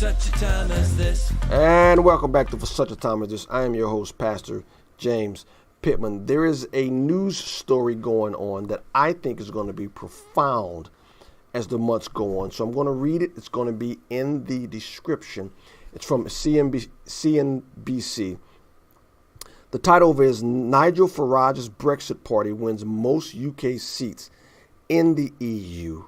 such a time as this. And welcome back to For Such a Time as This. I am your host, Pastor James Pittman. There is a news story going on that I think is going to be profound as the months go on. So I'm going to read it. It's going to be in the description. It's from CNBC. The title of it is Nigel Farage's Brexit Party wins most UK seats in the EU.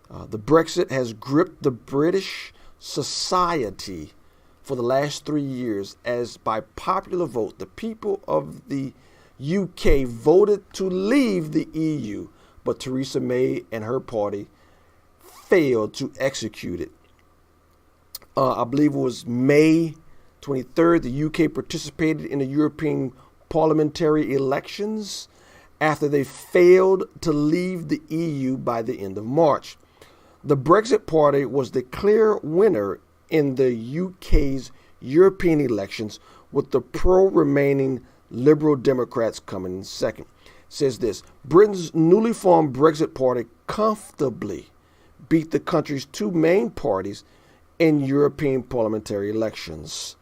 The Brexit has gripped the British society for the last 3 years as by popular vote, the people of the UK voted to leave the EU, but Theresa May and her party failed to execute it. I believe it was May 23rd, the UK participated in the European parliamentary elections after they failed to leave the EU by the end of March. The Brexit Party was the clear winner in the UK's European elections, with the pro-remaining Liberal Democrats coming in second. It says this: Britain's newly formed Brexit Party comfortably beat the country's two main parties in European parliamentary elections.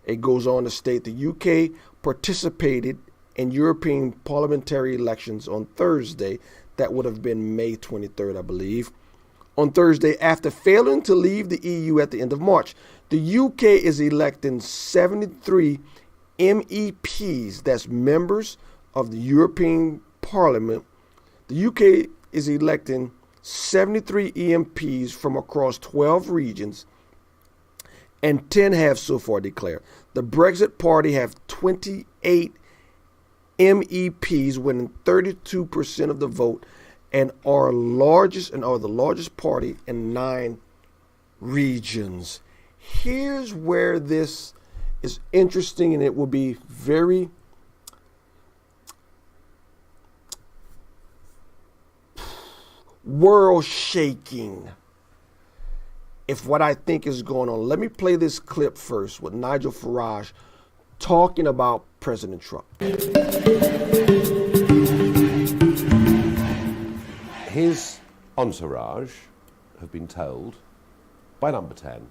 It goes on to state the UK participated in European parliamentary elections on Thursday. That would have been May 23rd, I believe. On Thursday, after failing to leave the EU at the end of March, the UK is electing 73 MEPs, that's members of the European Parliament. The UK is electing 73 MPs from across 12 regions, and 10 have so far declared. The Brexit Party have 28 MEPs, winning 32% of the vote, and are the largest party in 9 regions. Here's where this is interesting, and it will be very world-shaking if what I think is going on. Let me play this clip first with Nigel Farage talking about President Trump. His entourage have been told by number 10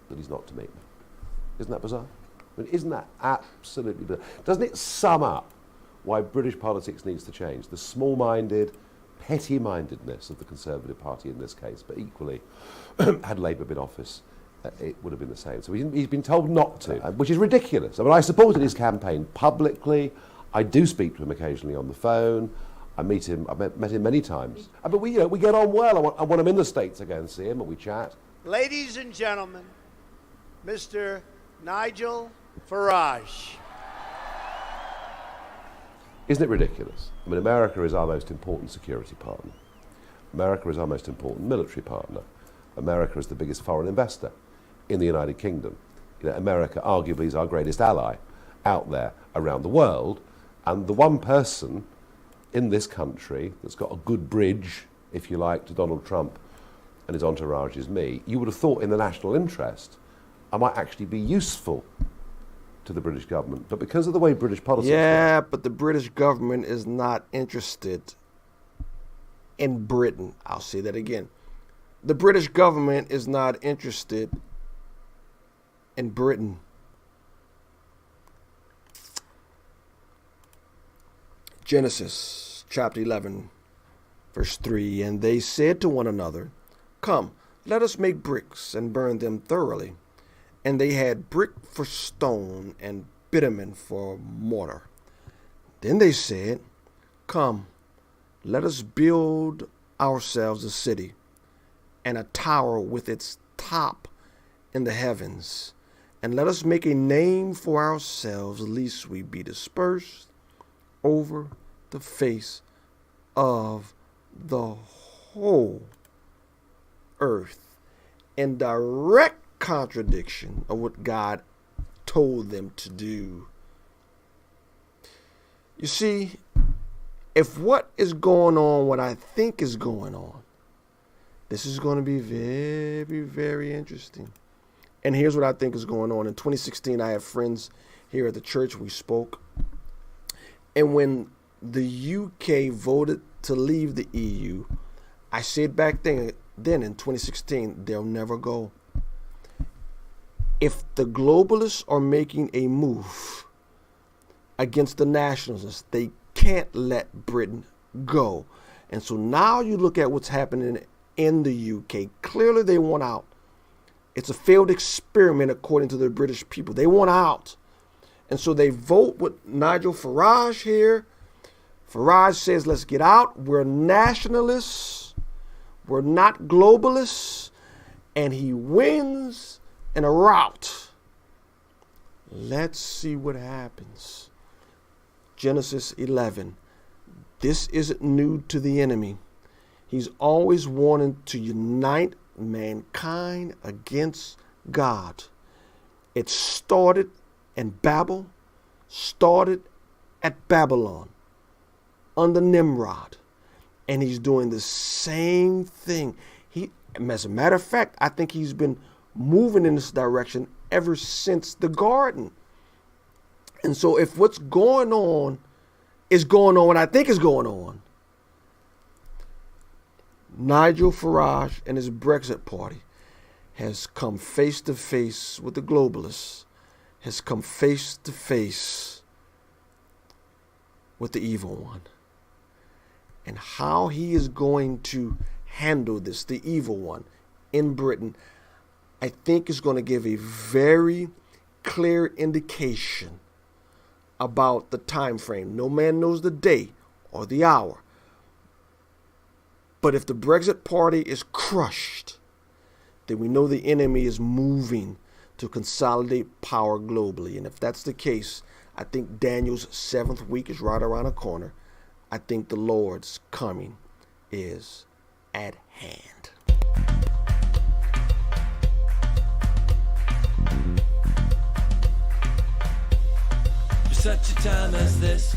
that he's not to meet me. Isn't that bizarre? I mean, isn't that absolutely bizarre? Doesn't it sum up why British politics needs to change? The small-minded, petty-mindedness of the Conservative Party in this case, but equally, had Labour been in office, it would have been the same. So he's been told not to, which is ridiculous. I mean, I supported his campaign publicly. I do speak to him occasionally on the phone. I meet him. I've met him many times. But we get on well. I want him in the States to go and see him, and we chat. Ladies and gentlemen, Mr. Nigel Farage. Isn't it ridiculous? I mean, America is our most important security partner. America is our most important military partner. America is the biggest foreign investor in the United Kingdom. You know, America arguably is our greatest ally out there around the world, and the one person in this country that's got a good bridge, if you like, to Donald Trump and his entourage is me. You would have thought in the national interest I might actually be useful to the British government. But because of the way British politics work, but the British government is not interested in Britain. I'll say that again. The British government is not interested in Britain. Genesis chapter 11, verse 3, and they said to one another, "Come, let us make bricks and burn them thoroughly." And they had brick for stone and bitumen for mortar. Then they said, "Come, let us build ourselves a city and a tower with its top in the heavens, and let us make a name for ourselves, lest we be dispersed over the face of the whole earth," in direct contradiction of what God told them to do. You see, if what is going on, what I think is going on, this is going to be very, very interesting. And here's what I think is going on. In 2016, I have friends here at the church. We spoke. And when the UK voted to leave the EU, I said back then in 2016, they'll never go. if the globalists are making a move against the nationalists, they can't let Britain go. And so now you look at what's happening in the UK. Clearly they want out. It's a failed experiment according to the British people. They want out. And so they vote with Nigel Farage here. Farage says, let's get out. We're nationalists. We're not globalists. And he wins in a rout. Let's see what happens. Genesis 11. This isn't new to the enemy. He's always wanting to unite mankind against God. It started in Babel, started at Babylon under Nimrod. And he's doing the same thing. As a matter of fact, I think he's been moving in this direction ever since the garden. And so if what's going on is going on what I think is going on, Nigel Farage and his Brexit Party has come face to face with the globalists, has come face to face with the evil one. And how he is going to handle this, the evil one, in Britain, I think is going to give a very clear indication about the time frame. No man knows the day or the hour. But if the Brexit Party is crushed, then we know the enemy is moving to consolidate power globally. And if that's the case, I think Daniel's 7th week is right around the corner. I think the Lord's coming is at hand. For such a time as this,